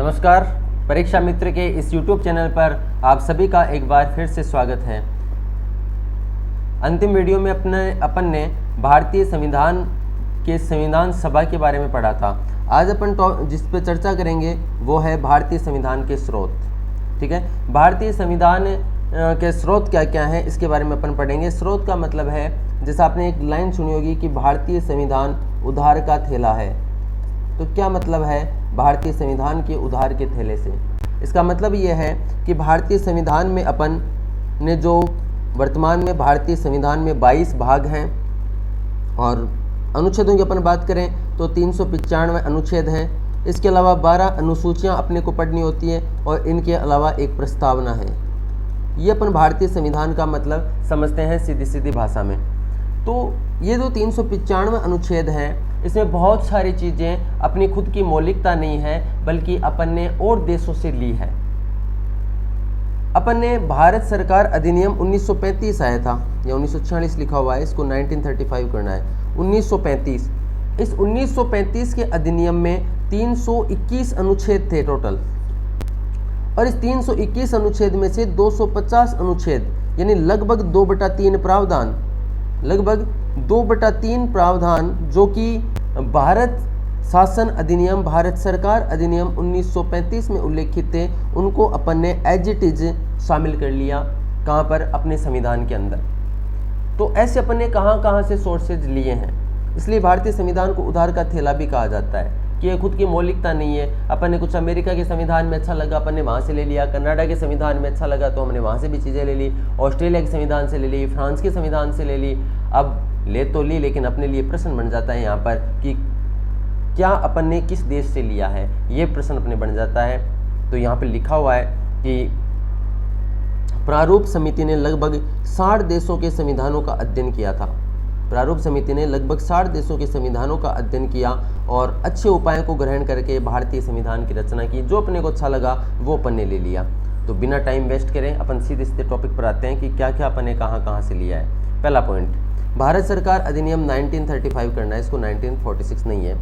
नमस्कार। परीक्षा मित्र के इस YouTube चैनल पर आप सभी का एक बार फिर से स्वागत है। अंतिम वीडियो में अपन ने भारतीय संविधान के संविधान सभा के बारे में पढ़ा था। आज अपन जिस पर चर्चा करेंगे वो है भारतीय संविधान के स्रोत। ठीक है, भारतीय संविधान के स्रोत क्या क्या हैं इसके बारे में अपन पढ़ेंगे। स्रोत का मतलब है, जैसा आपने एक लाइन सुनी होगी कि भारतीय संविधान उधार का थैला है। तो क्या मतलब है भारतीय संविधान के उधार के थैले से? इसका मतलब ये है कि भारतीय संविधान में अपन ने जो वर्तमान में भारतीय संविधान में 22 भाग हैं और अनुच्छेदों की अपन बात करें तो 395 अनुच्छेद हैं। इसके अलावा 12 अनुसूचियां अपने को पढ़नी होती हैं और इनके अलावा एक प्रस्तावना है। ये अपन भारतीय संविधान का मतलब समझते हैं सीधी सीधी भाषा में। तो ये जो 395 अनुच्छेद हैं इसमें बहुत सारी चीज़ें अपनी खुद की मौलिकता नहीं है, बल्कि अपन ने और देशों से ली है। अपन ने भारत सरकार अधिनियम 1935 आया था, या 1946 लिखा हुआ है, इसको 1935 करना है। 1935, इस 1935 के अधिनियम में 321 अनुच्छेद थे टोटल, और इस 321 अनुच्छेद में से 250 अनुच्छेद यानी लगभग 2/3 प्रावधान, लगभग 2/3 प्रावधान जो कि भारत शासन अधिनियम, भारत सरकार अधिनियम 1935 में उल्लेखित थे, उनको अपन ने एज इट इज शामिल कर लिया। कहाँ पर? अपने संविधान के अंदर। तो ऐसे अपन ने कहाँ से सोर्सेज लिए हैं, इसलिए भारतीय संविधान को उधार का थैला भी कहा जाता है कि ये खुद की मौलिकता नहीं है। अपन ने कुछ अमेरिका के संविधान में अच्छा लगा, अपन ने वहाँ से ले लिया। कनाडा के संविधान में अच्छा लगा तो हमने वहाँ से भी चीज़ें ले ली। ऑस्ट्रेलिया के संविधान से ले ली, फ्रांस के संविधान से ले ली। अब ले तो ली, लेकिन अपने लिए प्रश्न बन जाता है यहाँ पर कि क्या अपन ने किस देश से लिया है, ये प्रश्न अपने बन जाता है। तो यहाँ पर लिखा हुआ है कि प्रारूप समिति ने लगभग 60 देशों के संविधानों का अध्ययन किया था। प्रारूप समिति ने लगभग 60 देशों के संविधानों का अध्ययन किया और अच्छे उपायों को ग्रहण करके भारतीय संविधान की रचना की। जो अपने को अच्छा लगा वो अपन ने ले लिया। तो बिना टाइम वेस्ट करें अपन सीधे सीधे टॉपिक पर आते हैं कि क्या क्या अपन ने कहाँ से लिया है। पहला पॉइंट, भारत सरकार अधिनियम 1935 करना है, इसको 1946 नहीं है।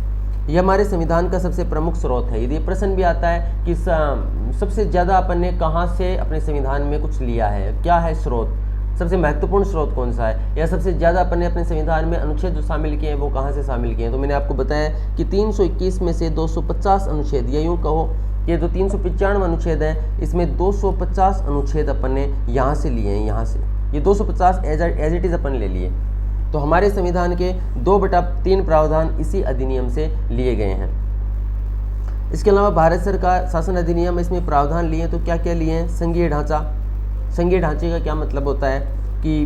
ये हमारे संविधान का सबसे प्रमुख स्रोत है। यदि प्रश्न भी आता है कि सबसे ज़्यादा अपन ने कहाँ से अपने संविधान में कुछ लिया है, क्या है स्रोत, सबसे महत्वपूर्ण स्रोत कौन सा है, या सबसे ज़्यादा अपन ने अपने संविधान में अनुच्छेद जो शामिल किए हैं वो कहाँ से शामिल किए हैं, तो मैंने आपको बताया कि 321 में से 250 अनुच्छेद, या यूँ कहो ये जो 395 अनुच्छेद हैं इसमें 250 अनुच्छेद अपन ने यहाँ से लिए हैं। यहाँ से ये 250 एज इट इज़ अपन ले लिए। तो हमारे संविधान के 2/3 प्रावधान इसी अधिनियम से लिए गए हैं। इसके अलावा भारत सरकार शासन अधिनियम, इसमें प्रावधान लिए तो क्या क्या लिए हैं? संघीय ढांचा। संघीय ढांचे का क्या मतलब होता है कि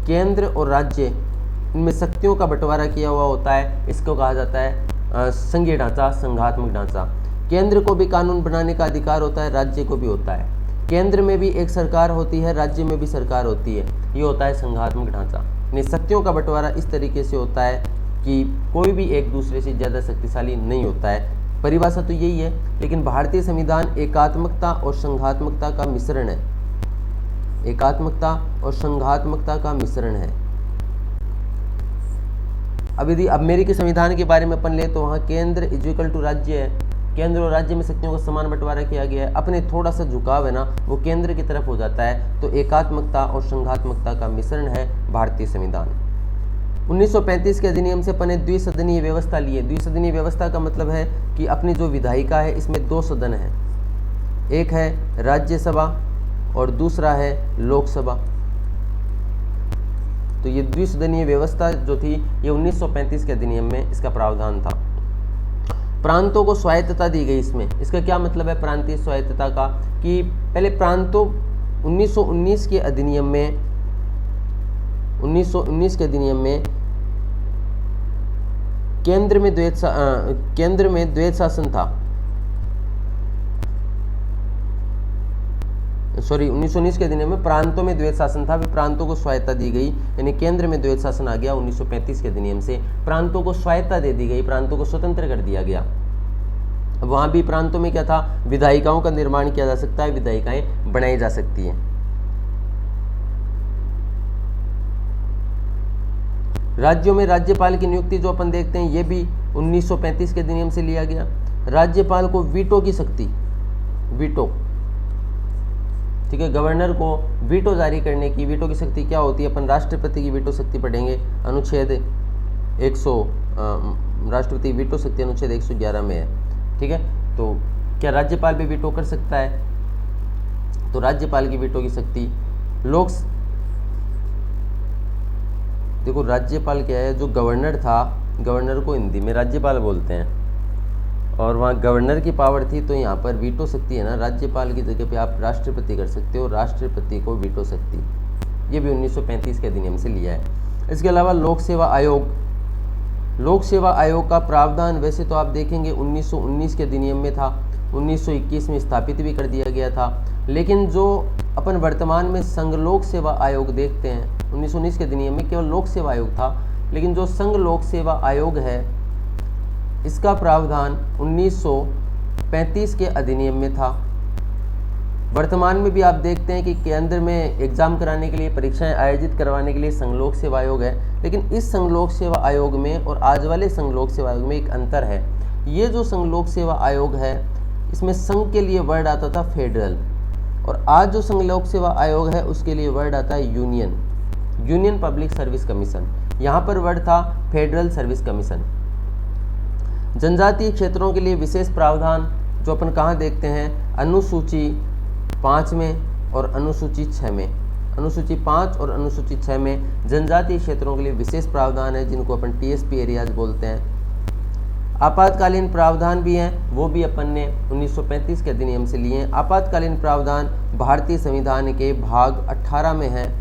केंद्र और राज्य इनमें शक्तियों का बंटवारा किया हुआ होता है, इसको कहा जाता है संघीय ढांचा, संघात्मक ढांचा। केंद्र को भी कानून बनाने का अधिकार होता है, राज्य को भी होता है। केंद्र में भी एक सरकार होती है, राज्य में भी सरकार होती है, ये होता है संघात्मक ढांचा। यानी शक्तियों का बंटवारा इस तरीके से होता है कि कोई भी एक दूसरे से ज़्यादा शक्तिशाली नहीं होता है। परिभाषा तो यही है, लेकिन भारतीय संविधान एकात्मकता और संघात्मकता का मिश्रण है। एकात्मकता और संघात्मकता का मिश्रण है। अब यदि अमेरिकी संविधान के बारे में अपन ले तो वहाँ केंद्र इक्वल टू राज्य है। केंद्र और राज्य में शक्तियों का समान बंटवारा किया गया है। अपने थोड़ा सा झुकाव है ना, वो केंद्र की तरफ हो जाता है। तो एकात्मकता और संघात्मकता का मिश्रण है भारतीय संविधान। 1935 के अधिनियम से अपन ने द्विसदनीय व्यवस्था ली है। द्विसदनीय व्यवस्था का मतलब है कि अपनी जो विधायिका है इसमें 2 सदन है, एक है राज्यसभा और दूसरा है लोकसभा। तो ये द्विसदनीय व्यवस्था जो थी ये 1935 के अधिनियम में इसका प्रावधान था। प्रांतों को स्वायत्तता दी गई इसमें। इसका क्या मतलब है प्रांतीय स्वायत्तता का? कि पहले प्रांतों 1919 के अधिनियम में, 1919 के अधिनियम में केंद्र में द्वैध शासन था। सॉरी, 1919 के अधिनियम में प्रांतों में द्वैध शासन था, प्रांतों को स्वायत्तता दी गई, यानी केंद्र में द्वैध शासन आ गया। 1935 के अधिनियम से प्रांतों को स्वायत्तता दे दी गई, प्रांतों को स्वतंत्र कर दिया गया। वहाँ भी प्रांतों में क्या था? विधायिकाओं का निर्माण किया जा सकता है, विधायिकाएं बनाई जा सकती हैं। राज्यों में राज्यपाल की नियुक्ति जो अपन देखते हैं ये भी 1935 के अधिनियम से लिया गया। राज्यपाल को वीटो की शक्ति, वीटो, ठीक है, गवर्नर को वीटो जारी करने की, वीटो की शक्ति क्या होती है, अपन राष्ट्रपति की वीटो शक्ति पढ़ेंगे, अनुच्छेद 100, राष्ट्रपति वीटो शक्ति अनुच्छेद 111 में है, ठीक है। तो क्या राज्यपाल भी वीटो कर सकता है? तो राज्यपाल की वीटो की शक्ति देखो राज्यपाल क्या है, जो गवर्नर था, गवर्नर को हिंदी में राज्यपाल बोलते हैं, और वहाँ गवर्नर की पावर थी, तो यहाँ पर वीटो शक्ति है ना, राज्यपाल की जगह पे आप राष्ट्रपति कर सकते हो, राष्ट्रपति को वीटो शक्ति, ये भी 1935 के अधिनियम से लिया है। इसके अलावा लोक सेवा आयोग, लोक सेवा आयोग का प्रावधान वैसे तो आप देखेंगे 1919 के अधिनियम में था, 1921 में स्थापित भी कर दिया गया था, लेकिन जो अपन वर्तमान में संघ लोक सेवा आयोग देखते हैं, 1919 के अधिनियम में केवल लोक सेवा आयोग था, लेकिन जो संघ लोक सेवा आयोग है इसका प्रावधान 1935 के अधिनियम में था। वर्तमान में भी आप देखते हैं कि केंद्र में एग्जाम कराने के लिए, परीक्षाएं आयोजित करवाने के लिए संघ लोक सेवा आयोग है, लेकिन इस संघ लोक सेवा आयोग में और आज वाले संघ लोक सेवा आयोग में एक अंतर है। ये जो संघ लोक सेवा आयोग है इसमें संघ के लिए वर्ड आता था फेडरल, और आज जो संघ लोक सेवा आयोग है उसके लिए वर्ड आता है union, union public service commission. यहाँ पर वर्ड था फेडरल सर्विस कमीशन। जनजातीय क्षेत्रों के लिए विशेष प्रावधान जो अपन कहाँ देखते हैं, अनुसूची 5 में और अनुसूची 6 में, अनुसूची 5 और अनुसूची 6 में जनजातीय क्षेत्रों के लिए विशेष प्रावधान है, जिनको अपन टीएसपी एरियाज बोलते हैं। आपातकालीन प्रावधान भी हैं, वो भी अपन ने 1935 के अधिनियम से लिए हैं। आपातकालीन प्रावधान भारतीय संविधान के भाग 18 में है,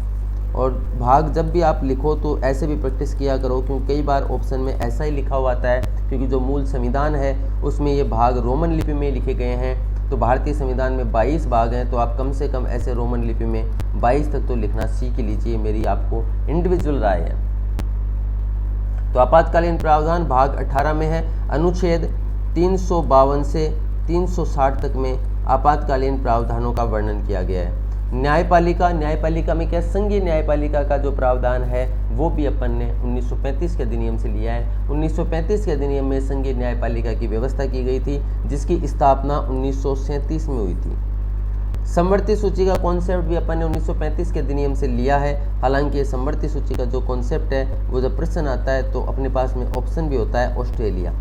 और भाग जब भी आप लिखो तो ऐसे भी प्रैक्टिस किया करो, क्योंकि कई बार ऑप्शन में ऐसा ही लिखा हुआ आता है, क्योंकि जो मूल संविधान है उसमें ये भाग रोमन लिपि में लिखे गए हैं। तो भारतीय संविधान में 22 भाग हैं, तो आप कम से कम ऐसे रोमन लिपि में 22 तक तो लिखना सीख लीजिए, मेरी आपको इंडिविजुअल राय है। तो आपातकालीन प्रावधान भाग 18 में है, अनुच्छेद 352 से 360 तक में आपातकालीन प्रावधानों का वर्णन किया गया है। न्यायपालिका, न्यायपालिका में क्या, संघीय न्यायपालिका का जो प्रावधान है वो भी अपन ने 1935 के अधिनियम से लिया है। 1935 के अधिनियम में संघीय न्यायपालिका की व्यवस्था की गई थी, जिसकी स्थापना 1937 में हुई थी। समवर्ती सूची का कॉन्सेप्ट भी अपन ने 1935 के अधिनियम से लिया है। हालांकि ये समवर्ती सूची का जो कॉन्सेप्ट है वो जब प्रश्न आता है तो अपने पास में ऑप्शन भी होता है ऑस्ट्रेलिया,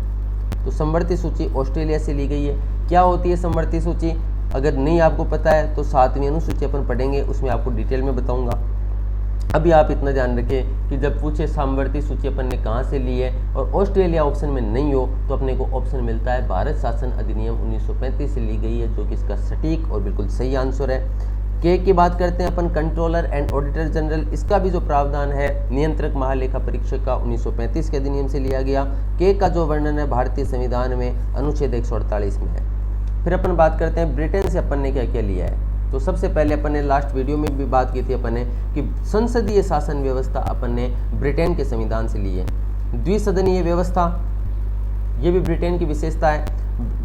तो समवर्ती सूची ऑस्ट्रेलिया से ली गई है। क्या होती है समवर्ती सूची, अगर नहीं आपको पता है तो 7वीं अनुसूची अपन पढ़ेंगे, उसमें आपको डिटेल में बताऊंगा। अभी आप इतना ध्यान रखें कि जब पूछे समवर्ती सूची अपन ने कहाँ से ली है और ऑस्ट्रेलिया ऑप्शन में नहीं हो तो अपने को ऑप्शन मिलता है भारत शासन अधिनियम 1935 से ली गई है, जो कि इसका सटीक और बिल्कुल सही आंसर है। के की बात करते हैं अपन, कंट्रोलर एंड ऑडिटर जनरल, इसका भी जो प्रावधान है नियंत्रक महालेखा परीक्षक का 1935 के अधिनियम से लिया गया। के का जो वर्णन है भारतीय संविधान में अनुच्छेद 148 में है। फिर अपन बात करते हैं ब्रिटेन से अपन ने क्या क्या लिया है। तो सबसे पहले अपन ने लास्ट वीडियो में भी बात की थी अपन ने कि संसदीय शासन व्यवस्था अपन ने ब्रिटेन के संविधान से ली है। द्विसदनीय व्यवस्था, ये भी ब्रिटेन की विशेषता है।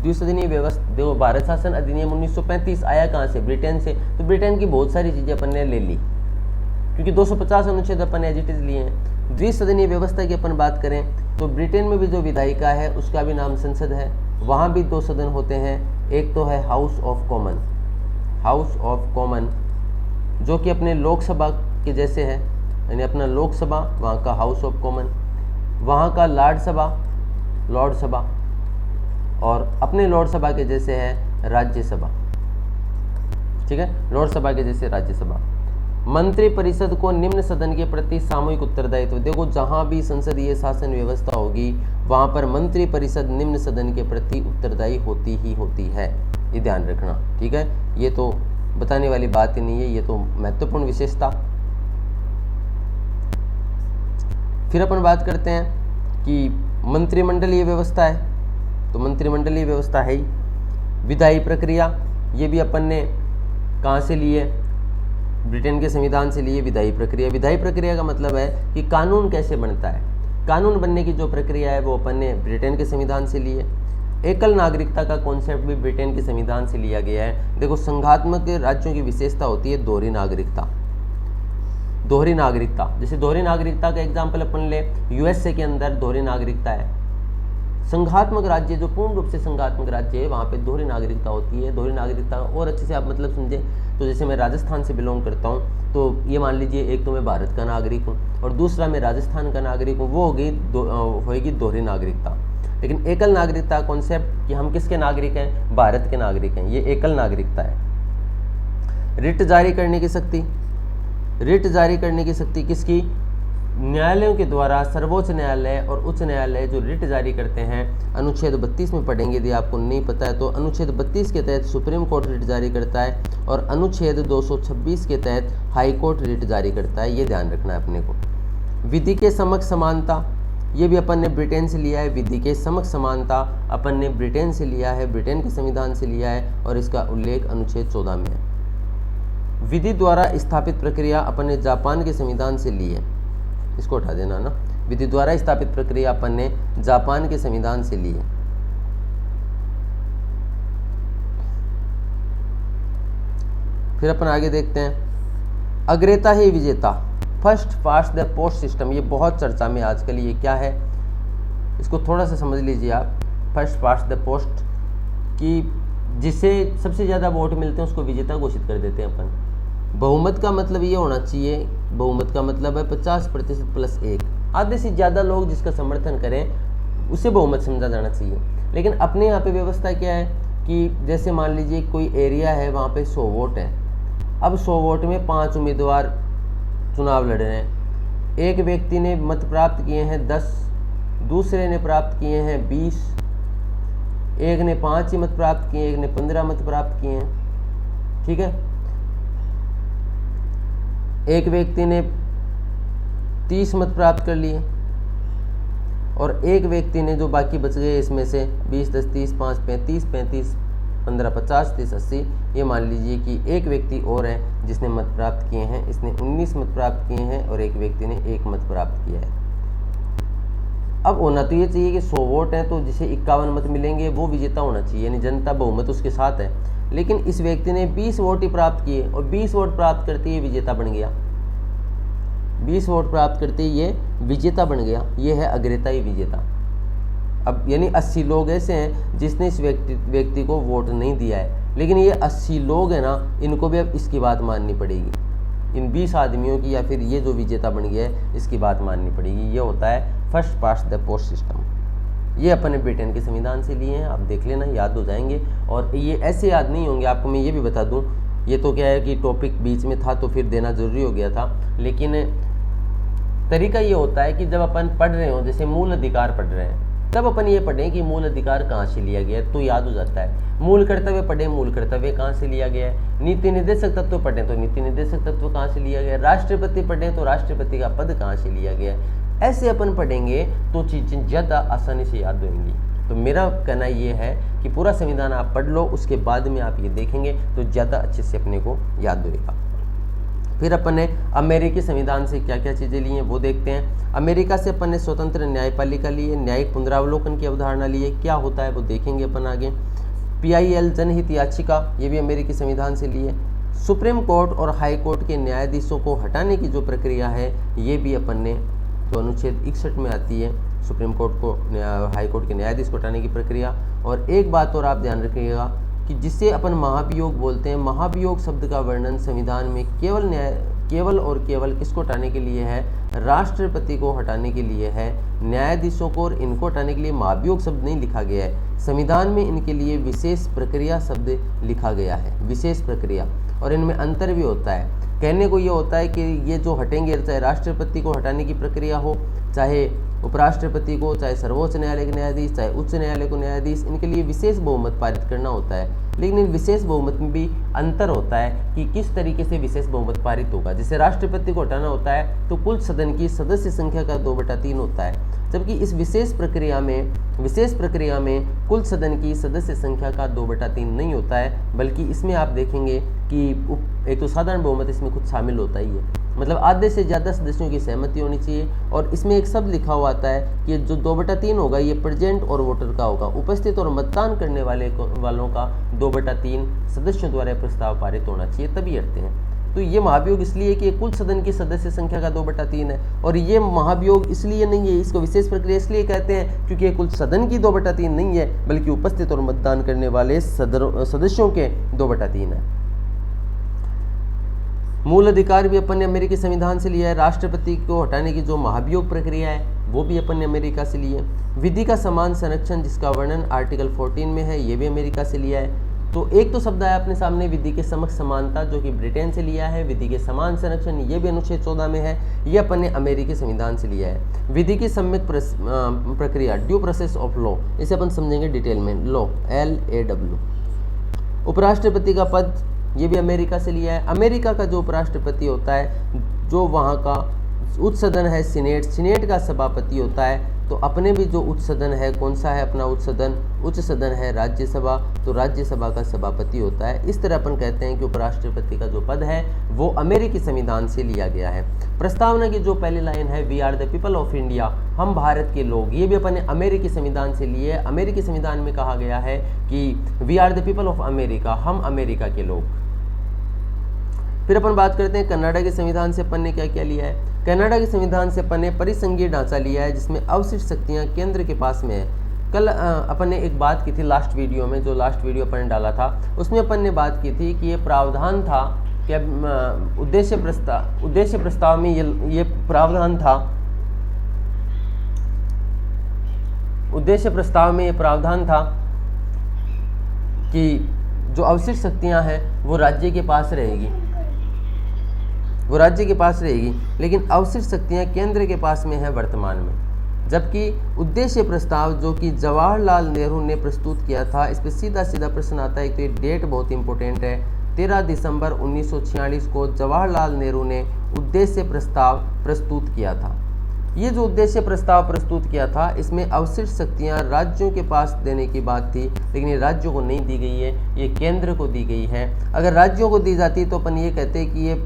द्विसदनीय व्यवस्था देखो, भारत शासन अधिनियम 1935 आया कहाँ से, ब्रिटेन से। तो ब्रिटेन की बहुत सारी चीज़ें अपन ने ले ली, क्योंकि 250 अनुच्छेद अपन ने एज इट इज लिए हैं। द्विसदनीय व्यवस्था की अपन बात करें तो ब्रिटेन में भी जो विधायिका है उसका भी नाम संसद है। वहाँ भी 2 सदन होते हैं, एक तो है house of common, house of common जो कि अपने लोकसभा के जैसे है, यानी अपना लोकसभा वहाँ का हाउस ऑफ कॉमन, वहाँ का लॉर्ड सभा और अपने लॉर्ड सभा के जैसे है राज्यसभा, ठीक है, लॉर्ड सभा के जैसे राज्यसभा। मंत्री परिषद को निम्न सदन के प्रति सामूहिक उत्तरदायित्व, देखो जहाँ भी संसदीय शासन व्यवस्था होगी वहाँ पर मंत्री परिषद निम्न सदन के प्रति उत्तरदायी होती ही होती है, ये ध्यान रखना, ठीक है। ये तो बताने वाली बात ही नहीं है, ये तो महत्वपूर्ण विशेषता। फिर अपन बात करते हैं कि मंत्रिमंडलीय व्यवस्था है, तो मंत्रिमंडलीय व्यवस्था है ही। विधायी प्रक्रिया, ये भी अपन ने कहाँ से ली है, ब्रिटेन के संविधान से लिए विधायी प्रक्रिया। विधायी प्रक्रिया का मतलब है कि कानून कैसे बनता है, कानून बनने की जो प्रक्रिया है वो अपन ने ब्रिटेन के संविधान से लिए। एकल नागरिकता का कॉन्सेप्ट भी ब्रिटेन के संविधान से लिया गया है। देखो संघात्मक राज्यों की विशेषता होती है दोहरी नागरिकता, दोहरी नागरिकता। जैसे दोहरी नागरिकता का एग्जाम्पल अपन ले, यूएसए के अंदर दोहरी नागरिकता है, संघात्मक राज्य जो पूर्ण रूप से संघात्मक राज्य है वहाँ पे दोहरी नागरिकता होती है। दोहरी नागरिकता और अच्छे से आप मतलब समझे तो जैसे मैं राजस्थान से बिलोंग करता हूँ तो ये मान लीजिए एक तो मैं भारत का नागरिक हूँ और दूसरा मैं राजस्थान का नागरिक हूँ, वो होगी दोहरी नागरिकता। लेकिन एकल नागरिकता कॉन्सेप्ट कि हम किसके नागरिक हैं, भारत के नागरिक हैं, ये एकल नागरिकता है। रिट जारी करने की शक्ति, रिट जारी करने की शक्ति किसकी, न्यायालयों के द्वारा सर्वोच्च न्यायालय और उच्च न्यायालय जो रिट जारी करते हैं, अनुच्छेद 32 में पढ़ेंगे यदि आपको नहीं पता है तो। अनुच्छेद 32 के तहत सुप्रीम कोर्ट रिट जारी करता है और अनुच्छेद 226 के तहत हाई कोर्ट रिट जारी करता है, ये ध्यान रखना है अपने को। विधि के समक्ष समानता, ये भी अपन ने ब्रिटेन से लिया है। विधि के समक्ष समानता अपन ने ब्रिटेन से लिया है, ब्रिटेन के संविधान से लिया है और इसका उल्लेख अनुच्छेद 14 में है। विधि द्वारा स्थापित प्रक्रिया अपन ने जापान के संविधान से ली है, इसको उठा देना ना। विधि द्वारा स्थापित प्रक्रिया अपन ने जापान के संविधान से ली है। फिर अपन आगे देखते हैं, अग्रता ही विजेता, first past the post system, ये बहुत चर्चा में आजकल। ये क्या है इसको थोड़ा सा समझ लीजिए आप। फर्स्ट पास्ट द पोस्ट की जिसे सबसे ज़्यादा वोट मिलते हैं उसको विजेता घोषित कर देते हैं अपन। बहुमत का मतलब ये होना चाहिए, बहुमत का मतलब है 50% प्लस 1, आधे से ज़्यादा लोग जिसका समर्थन करें उसे बहुमत समझा जाना चाहिए। लेकिन अपने यहाँ पे व्यवस्था क्या है कि जैसे मान लीजिए कोई एरिया है वहाँ पे 100 वोट हैं, अब 100 वोट में 5 उम्मीदवार चुनाव लड़ रहे हैं। एक व्यक्ति ने मत प्राप्त किए हैं 10, दूसरे ने प्राप्त किए हैं 20, एक ने 5 ही मत प्राप्त किए, एक ने 15 मत प्राप्त किए हैं, ठीक है। एक व्यक्ति ने 30 मत प्राप्त कर लिए और एक व्यक्ति ने जो बाकी बच गए इसमें से 20, 10, 30, 5, 35, 35, 15, 50, 30, 80, ये मान लीजिए कि एक व्यक्ति और है जिसने मत प्राप्त किए हैं, इसने 19 मत प्राप्त किए हैं और एक व्यक्ति ने 1 मत प्राप्त किया है। अब होना तो ये चाहिए कि 100 वोट हैं तो जिसे 51 मत मिलेंगे वो विजेता होना चाहिए, यानी जनता बहुमत उसके साथ है। लेकिन इस व्यक्ति ने 20 वोट ही प्राप्त किए और 20 वोट प्राप्त करते ही विजेता बन गया, 20 वोट प्राप्त करते ही ये विजेता बन गया, ये है अग्रता ही विजेता। अब यानी 80 लोग ऐसे हैं जिसने इस व्यक्ति को वोट नहीं दिया है, लेकिन ये 80 लोग हैं ना, इनको भी अब इसकी बात माननी पड़ेगी। इन 20 आदमियों की या फिर ये जो विजेता बन गया है इसकी बात माननी पड़ेगी। ये होता है first past the post system. ये अपने ब्रिटेन के संविधान से लिए हैं, आप देख लेना, याद हो जाएंगे। और ये ऐसे याद नहीं होंगे, आपको मैं ये भी बता दूं, ये तो क्या है कि टॉपिक बीच में था तो फिर देना ज़रूरी हो गया था। लेकिन तरीका ये होता है कि जब अपन पढ़ रहे हो, जैसे मूल अधिकार पढ़ रहे हैं, तब अपन ये पढ़ें कि मूल अधिकार कहाँ से लिया गया है, तो याद हो जाता है। मूल कर्तव्य पढ़ें, मूल कर्तव्य कहाँ से लिया गया है। नीति निर्देशक तत्व पढ़ें तो नीति निर्देशक तत्व कहाँ से लिया गया है। राष्ट्रपति पढ़ें तो राष्ट्रपति का पद कहाँ से लिया गया है। ऐसे अपन पढ़ेंगे तो चीज़ें ज़्यादा आसानी से याद होंगी। तो मेरा कहना ये है कि पूरा संविधान आप पढ़ लो, उसके बाद में आप ये देखेंगे तो ज़्यादा अच्छे से अपने को याद होएगा। फिर अपन ने अमेरिकी संविधान से क्या क्या चीज़ें ली हैं वो देखते हैं। अमेरिका से अपन ने स्वतंत्र न्यायपालिका ली है, न्यायिक पुनरावलोकन की अवधारणा ली है, क्या होता है वो देखेंगे अपन आगे। PIL जनहित याचिका, ये भी अमेरिकी संविधान से ली है। सुप्रीम कोर्ट और हाई कोर्ट के न्यायाधीशों को हटाने की जो प्रक्रिया है ये भी अपन ने तो अनुच्छेद 61 में आती है, सुप्रीम कोर्ट को हाई कोर्ट के न्यायाधीश को हटाने की प्रक्रिया। और एक बात और आप ध्यान रखिएगा कि जिसे अपन महाभियोग बोलते हैं, महाभियोग शब्द का वर्णन संविधान में केवल और केवल किसको हटाने के लिए है, राष्ट्रपति को हटाने के लिए है। न्यायाधीशों को और इनको हटाने के लिए महाभियोग शब्द नहीं लिखा गया है, संविधान में इनके लिए विशेष प्रक्रिया शब्द लिखा गया है, विशेष प्रक्रिया। और इनमें अंतर भी होता है। कहने को ये होता है कि ये जो हटेंगे, चाहे राष्ट्रपति को हटाने की प्रक्रिया हो, चाहे उपराष्ट्रपति को, चाहे सर्वोच्च न्यायालय के न्यायाधीश, चाहे उच्च न्यायालय को न्यायाधीश, इनके लिए विशेष बहुमत पारित करना होता है। लेकिन इन विशेष बहुमत में भी अंतर होता है कि किस तरीके से विशेष बहुमत पारित होगा। जैसे राष्ट्रपति को हटाना होता है तो कुल सदन की सदस्य संख्या का 2/3 होता है, जबकि इस विशेष प्रक्रिया में कुल सदन की सदस्य संख्या का 2/3 नहीं होता है, बल्कि इसमें आप देखेंगे कि एक तो साधारण बहुमत इसमें कुछ शामिल होता ही है, मतलब आधे से ज़्यादा सदस्यों की सहमति होनी चाहिए। और इसमें एक शब्द लिखा हुआ आता है कि जो 2/3 होगा ये प्रेजेंट और वोटर का होगा, उपस्थित और मतदान करने वालों का 2/3 सदस्यों द्वारा प्रस्ताव पारित होना चाहिए, तभी हटते हैं। तो ये महाभियोग इसलिए कि कुल सदन की सदस्य संख्या का 2/3 है, और ये महाभियोग इसलिए नहीं है, इसको विशेष प्रक्रिया इसलिए कहते हैं क्योंकि ये कुल सदन की 2/3 नहीं है, बल्कि उपस्थित और मतदान करने वाले सदस्यों के 2/3 है। मूल अधिकार भी अपन ने अमेरिकी संविधान से लिया है। राष्ट्रपति को हटाने की जो महाभियोग प्रक्रिया है वो भी अपन ने अमेरिका से ली है। विधि का समान संरक्षण जिसका वर्णन आर्टिकल 14 में है, ये भी अमेरिका से लिया है। तो एक तो शब्द आया अपने सामने विधि के समक्ष समानता, जो कि ब्रिटेन से लिया है। विधि के समान संरक्षण, ये भी अनुच्छेद 14 में है, ये अपन ने अमेरिकी संविधान से लिया है। विधि की सम्यक प्रक्रिया, ड्यू प्रोसेस ऑफ लॉ, इसे अपन समझेंगे डिटेल में, लॉ, LAW। उपराष्ट्रपति का पद, ये भी अमेरिका से लिया है। अमेरिका का जो उपराष्ट्रपति होता है, जो वहाँ का उच्च सदन है सीनेट, सीनेट का सभापति होता है। तो अपने भी जो उच्च सदन है, कौन सा है अपना उच्च सदन? उच्च सदन है राज्यसभा, तो राज्यसभा का सभापति होता है। इस तरह अपन कहते हैं कि उपराष्ट्रपति का जो पद है वो अमेरिकी संविधान से लिया गया है। प्रस्तावना की जो पहली लाइन है, we are the people of India, हम भारत के लोग, ये भी अपन ने अमेरिकी संविधान से लिए है। अमेरिकी संविधान में कहा गया है कि we are the people of America, हम अमेरिका के लोग। फिर अपन बात करते हैं कनाडा के संविधान से अपन ने क्या क्या लिया है। कनाडा के संविधान से अपन ने परिसंघीय ढांचा लिया है, जिसमें अवशिष्ट शक्तियां केंद्र के पास में है। कल अपन ने एक बात की थी लास्ट वीडियो में, जो लास्ट वीडियो अपन ने डाला था, उसमें अपन ने बात की थी कि ये प्रावधान था कि उद्देश्य प्रस्ताव में ये प्रावधान था, उद्देश्य प्रस्ताव में ये प्रावधान था कि जो अवशिष्ट शक्तियां हैं वो राज्य के पास रहेगी, वो राज्य के पास रहेगी, लेकिन अवशिष्ट शक्तियां केंद्र के पास में है वर्तमान में। जबकि उद्देश्य प्रस्ताव जो कि जवाहरलाल नेहरू ने प्रस्तुत किया था, इस पर सीधा सीधा प्रश्न आता है। तो ये डेट बहुत इंपॉर्टेंट है, 13 दिसंबर 1946 को जवाहरलाल नेहरू ने उद्देश्य प्रस्ताव प्रस्तुत किया था। ये जो उद्देश्य प्रस्ताव प्रस्तुत किया था, इसमें अवशिष्ट शक्तियां राज्यों के पास देने की बात थी, लेकिन ये राज्यों को नहीं दी गई है, ये केंद्र को दी गई है। अगर राज्यों को दी जाती तो अपन ये कहते कि ये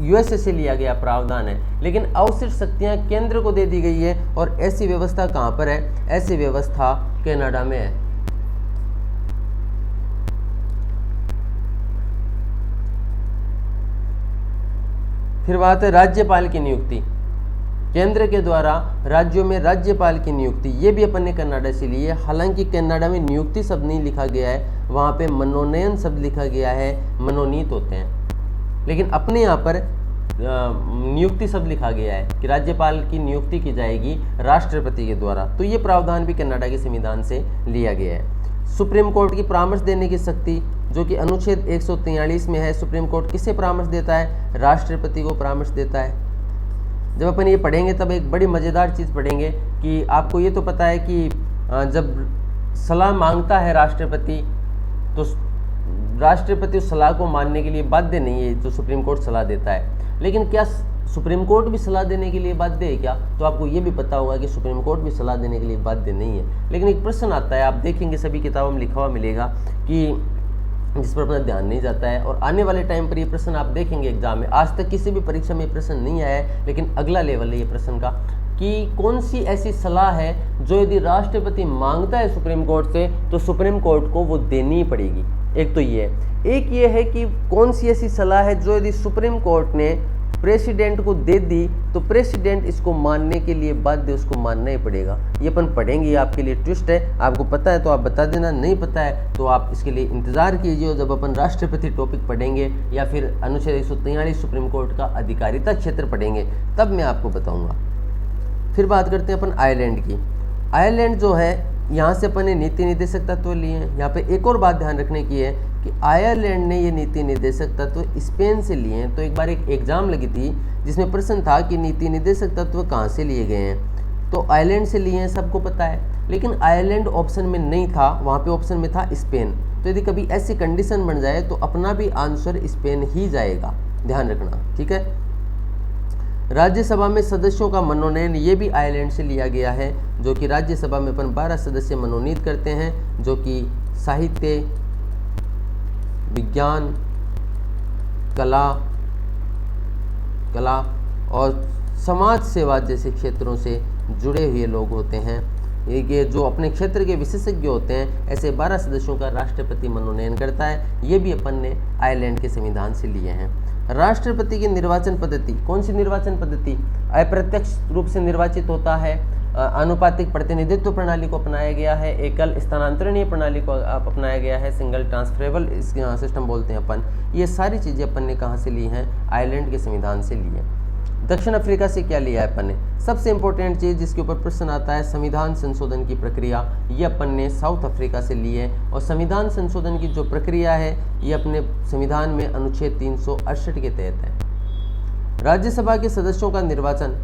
यूएसए से लिया गया प्रावधान है, लेकिन अवशिष्ट शक्तियां केंद्र को दे दी गई है। और ऐसी व्यवस्था कहाँ पर है? ऐसी व्यवस्था कनाडा में है। फिर बात है राज्यपाल की नियुक्ति। केंद्र के द्वारा राज्यों में राज्यपाल की नियुक्ति, ये भी अपन ने कनाडा से ली है। हालांकि कनाडा में नियुक्ति शब्द नहीं लिखा गया है, वहाँ पे मनोनयन शब्द लिखा गया है, मनोनीत होते हैं। लेकिन अपने यहाँ पर नियुक्ति शब्द लिखा गया है कि राज्यपाल की नियुक्ति की जाएगी राष्ट्रपति के द्वारा। तो ये प्रावधान भी कनाडा के संविधान से लिया गया है। सुप्रीम कोर्ट की परामर्श देने की शक्ति, जो कि अनुच्छेद 143 में है। सुप्रीम कोर्ट किसे परामर्श देता है? राष्ट्रपति को परामर्श देता है। जब अपन ये पढ़ेंगे तब एक बड़ी मज़ेदार चीज़ पढ़ेंगे कि आपको ये तो पता है कि जब सलाह मांगता है राष्ट्रपति, तो राष्ट्रपति उस सलाह को मानने के लिए बाध्य नहीं है जो सुप्रीम कोर्ट सलाह देता है। लेकिन क्या सुप्रीम कोर्ट भी सलाह देने के लिए बाध्य है क्या? तो आपको ये भी पता होगा कि सुप्रीम कोर्ट भी सलाह देने के लिए बाध्य नहीं है। लेकिन एक प्रश्न आता है, आप देखेंगे सभी किताबों में लिखा हुआ मिलेगा कि जिस पर अपना ध्यान नहीं जाता है, और आने वाले टाइम पर ये प्रश्न आप देखेंगे एग्जाम में। आज तक किसी भी परीक्षा में ये प्रश्न नहीं आया है, लेकिन अगला लेवल है ये प्रश्न का कि कौन सी ऐसी सलाह है जो यदि राष्ट्रपति मांगता है सुप्रीम कोर्ट से तो सुप्रीम कोर्ट को वो देनी ही पड़ेगी। एक तो ये है। एक ये है कि कौन सी ऐसी सलाह है जो यदि सुप्रीम कोर्ट ने प्रेसिडेंट को दे दी तो प्रेसिडेंट इसको मानने के लिए बाध्य, उसको मानना ही पड़ेगा। ये अपन पढ़ेंगे, आपके लिए ट्विस्ट है। आपको पता है तो आप बता देना, नहीं पता है तो आप इसके लिए इंतज़ार कीजिए। जब अपन राष्ट्रपति टॉपिक पढ़ेंगे या फिर अनुच्छेद 143 सुप्रीम कोर्ट का अधिकारिता क्षेत्र पढ़ेंगे, तब मैं आपको बताऊँगा। फिर बात करते हैं अपन आयरलैंड की। आयरलैंड जो है, यहाँ से अपन ने नीति निर्देशक तत्व लिए हैं। यहाँ पे एक और बात ध्यान रखने की है कि आयरलैंड ने ये नीति निर्देशक तत्व स्पेन से लिए हैं। तो एक बार एक एग्जाम लगी थी जिसमें प्रश्न था कि नीति निर्देशक तत्व कहाँ से लिए गए हैं, तो आयरलैंड से लिए हैं, सबको पता है। लेकिन आयरलैंड ऑप्शन में नहीं था, वहाँ पे ऑप्शन में था स्पेन। तो यदि कभी ऐसी कंडीशन बन जाए तो अपना भी आंसर स्पेन ही जाएगा, ध्यान रखना, ठीक है। राज्यसभा में सदस्यों का मनोनयन, ये भी आयरलैंड से लिया गया है, जो कि राज्यसभा में अपन 12 सदस्य मनोनीत करते हैं, जो कि साहित्य, विज्ञान, कला और समाज सेवा जैसे क्षेत्रों से जुड़े हुए लोग होते हैं। ये जो अपने क्षेत्र के विशेषज्ञ होते हैं, ऐसे 12 सदस्यों का राष्ट्रपति मनोनयन करता है। ये भी अपन ने आयरलैंड के संविधान से लिए हैं। राष्ट्रपति की निर्वाचन पद्धति, कौन सी निर्वाचन पद्धति? अप्रत्यक्ष रूप से निर्वाचित होता है, आनुपातिक प्रतिनिधित्व प्रणाली को अपनाया गया है, एकल स्थानांतरणीय प्रणाली को अपनाया गया है, सिंगल ट्रांसफरेबल सिस्टम बोलते हैं अपन। ये सारी चीज़ें अपन ने कहाँ से ली हैं? आयरलैंड के संविधान से ली है। दक्षिण अफ्रीका से क्या लिया है अपन ने? सबसे इंपॉर्टेंट चीज़ जिसके ऊपर प्रश्न आता है, संविधान संशोधन की प्रक्रिया, ये अपन ने साउथ अफ्रीका से ली है। और संविधान संशोधन की जो प्रक्रिया है ये अपने संविधान में अनुच्छेद 368 के तहत है। राज्यसभा के सदस्यों का निर्वाचन,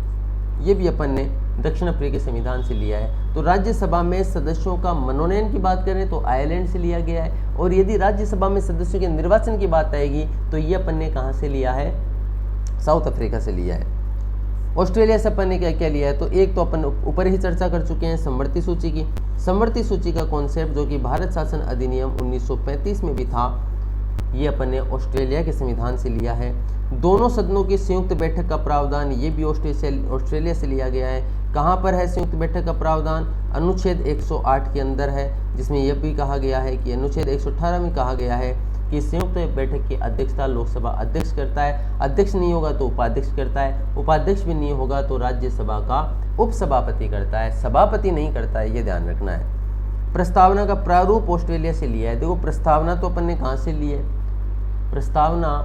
ये भी अपन ने दक्षिण अफ्रीका के संविधान से लिया है। तो राज्यसभा में सदस्यों का मनोनयन की बात करें तो आयरलैंड से लिया गया है, और यदि राज्यसभा में सदस्यों के निर्वाचन की बात आएगी तो ये अपन ने कहाँ से लिया है? साउथ अफ्रीका से लिया है। ऑस्ट्रेलिया से अपन ने क्या क्या लिया है? तो एक तो अपन ऊपर ही चर्चा कर चुके हैं समवर्ती सूची की। समवर्ती सूची का कॉन्सेप्ट जो कि भारत शासन अधिनियम 1935 में भी था, ये अपन ने ऑस्ट्रेलिया के संविधान से लिया है। दोनों सदनों की संयुक्त बैठक का प्रावधान, ये भी ऑस्ट्रेलिया से लिया गया है। कहाँ पर है संयुक्त बैठक का प्रावधान? अनुच्छेद 108 के अंदर है, जिसमें यह भी कहा गया है कि अनुच्छेद 118 में कहा गया है कि संयुक्त बैठक की अध्यक्षता लोकसभा अध्यक्ष करता है, अध्यक्ष नहीं होगा तो उपाध्यक्ष करता है, उपाध्यक्ष भी नहीं होगा तो राज्यसभा का उपसभापति करता है, सभापति नहीं करता है, ये ध्यान रखना है। प्रस्तावना का प्रारूप ऑस्ट्रेलिया से लिया है। देखो प्रस्तावना तो अपन ने कहाँ से ली है? प्रस्तावना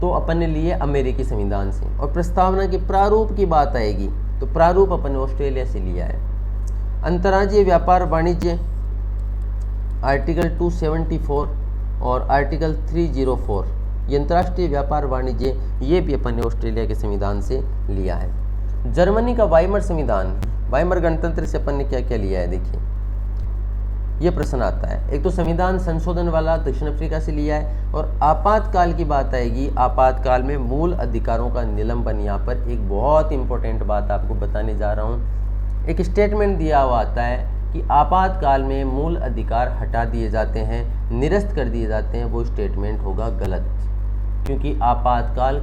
तो अपन ने लिए अमेरिकी संविधान से, और प्रस्तावना के प्रारूप की बात आएगी तो प्रारूप अपन ने ऑस्ट्रेलिया से लिया है। अंतर्राज्यीय व्यापार वाणिज्य आर्टिकल 274 और आर्टिकल 304, ये अंतर्राष्ट्रीय व्यापार वाणिज्य, ये भी अपन ने ऑस्ट्रेलिया के संविधान से लिया है। जर्मनी का वाइमर संविधान, वाइमर गणतंत्र से अपन ने क्या क्या लिया है? देखिए ये प्रश्न आता है। एक तो संविधान संशोधन वाला दक्षिण अफ्रीका से लिया है, और आपातकाल की बात आएगी। आपातकाल में मूल अधिकारों का निलंबन, यहाँ पर एक बहुत इंपॉर्टेंट बात आपको बताने जा रहा हूँ। एक स्टेटमेंट दिया हुआ आता है कि आपातकाल में मूल अधिकार हटा दिए जाते हैं, निरस्त कर दिए जाते हैं। वो स्टेटमेंट होगा गलत, क्योंकि आपातकाल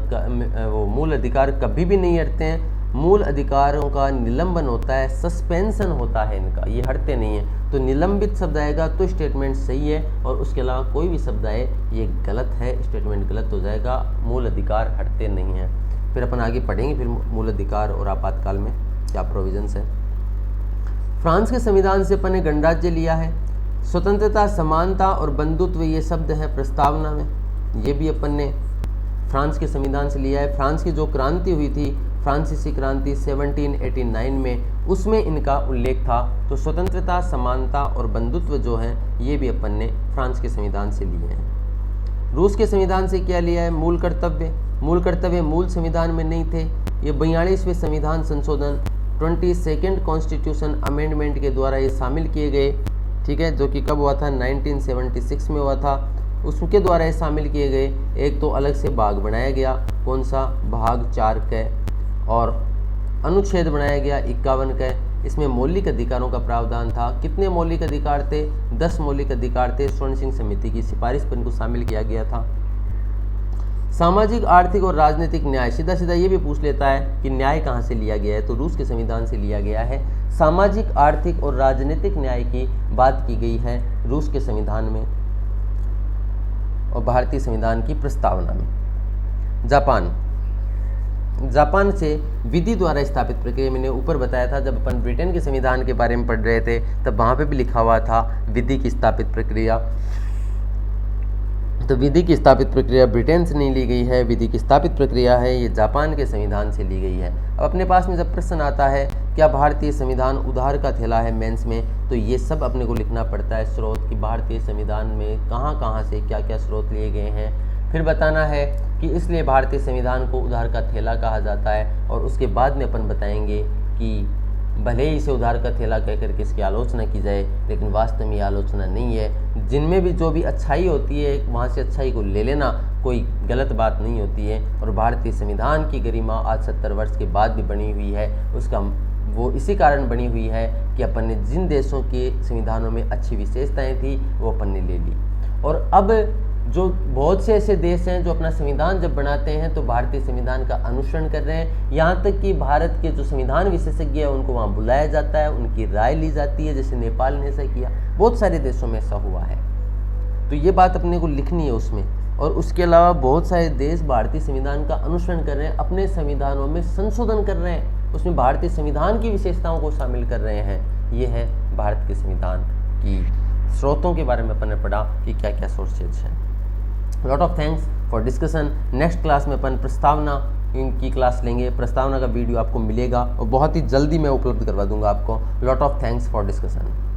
वो मूल अधिकार कभी भी नहीं हटते हैं। मूल अधिकारों का निलंबन होता है, सस्पेंशन होता है इनका, ये हटते नहीं है। तो निलंबित शब्द आएगा तो स्टेटमेंट सही है, और उसके अलावा कोई भी शब्द आए ये गलत है, स्टेटमेंट गलत हो जाएगा। मूल अधिकार हटते नहीं हैं। फिर अपन आगे पढ़ेंगे फिर मूल अधिकार और आपातकाल में क्या प्रोविजंस है। फ्रांस के संविधान से अपन ने गणराज्य लिया है। स्वतंत्रता, समानता और बंधुत्व ये शब्द है प्रस्तावना में, ये भी अपन ने फ्रांस के संविधान से लिया है। फ्रांस की जो क्रांति हुई थी, फ्रांसीसी क्रांति 1789 में, उसमें इनका उल्लेख था। तो स्वतंत्रता, समानता और बंधुत्व जो हैं ये भी अपन ने फ्रांस के संविधान से लिए हैं। रूस के संविधान से क्या लिया है? मूल कर्तव्य। मूल कर्तव्य मूल संविधान में नहीं थे, ये 42वें संविधान संशोधन 22nd कॉन्स्टिट्यूशन अमेंडमेंट के द्वारा ये शामिल किए गए, ठीक है, जो कि कब हुआ था? 1976 में हुआ था। उसके द्वारा ये शामिल किए गए। एक तो अलग से भाग बनाया गया, कौन सा? भाग 4 का, और अनुच्छेद बनाया गया 51 का। इसमें मौलिक अधिकारों का प्रावधान था। कितने मौलिक अधिकार थे? 10 मौलिक अधिकार थे। स्वर्ण सिंह समिति की सिफारिश पर इनको शामिल किया गया था। सामाजिक, आर्थिक और राजनीतिक न्याय, सीधा सीधा ये भी पूछ लेता है कि न्याय कहाँ से लिया गया है, तो रूस के संविधान से लिया गया है। सामाजिक, आर्थिक और राजनीतिक न्याय की बात की गई है रूस के संविधान में और भारतीय संविधान की प्रस्तावना में। जापान से विधि द्वारा स्थापित प्रक्रिया, मैंने ऊपर बताया था जब अपन ब्रिटेन के संविधान के बारे में पढ़ रहे थे तब वहाँ पे भी लिखा हुआ था विधि की स्थापित प्रक्रिया। तो विधि की स्थापित प्रक्रिया ब्रिटेन से नहीं ली गई है, विधि की स्थापित प्रक्रिया है ये जापान के संविधान से ली गई है। अब अपने पास में जब प्रश्न आता है क्या भारतीय संविधान उधार का थैला है मेंस में, तो ये सब अपने को लिखना पड़ता है स्रोत कि भारतीय संविधान में कहाँ कहाँ से क्या क्या स्रोत लिए गए हैं। फिर बताना है कि इसलिए भारतीय संविधान को उधार का थैला कहा जाता है, और उसके बाद में अपन बताएंगे कि भले ही इसे उधार का थैला कहकर के इसकी आलोचना की जाए, लेकिन वास्तव में ये आलोचना नहीं है। जिनमें भी जो भी अच्छाई होती है वहाँ से अच्छाई को ले लेना कोई गलत बात नहीं होती है। और भारतीय संविधान की गरिमा आज 70 वर्ष के बाद भी बनी हुई है, उसका वो इसी कारण बनी हुई है कि अपन ने जिन देशों के संविधानों में अच्छी विशेषताएँ थी वो अपन ने ले ली। और अब जो बहुत से ऐसे देश हैं जो अपना संविधान जब बनाते हैं तो भारतीय संविधान का अनुसरण कर रहे हैं। यहाँ तक कि भारत के जो संविधान विशेषज्ञ हैं उनको वहाँ बुलाया जाता है, उनकी राय ली जाती है, जैसे नेपाल ने ऐसा किया, बहुत सारे देशों में ऐसा हुआ है। तो ये बात अपने को लिखनी है उसमें। और उसके अलावा बहुत सारे देश भारतीय संविधान का अनुसरण कर रहे हैं, अपने संविधानों में संशोधन कर रहे हैं, उसमें भारतीय संविधान की विशेषताओं को शामिल कर रहे हैं। ये है भारत के संविधान की स्रोतों के बारे में अपन ने पढ़ा कि क्या क्या सोर्सेज हैं। Lot of thanks for discussion. Next class में अपन प्रस्तावना की क्लास लेंगे। प्रस्तावना का वीडियो आपको मिलेगा और बहुत ही जल्दी मैं उपलब्ध करवा दूंगा आपको। Lot of thanks for discussion.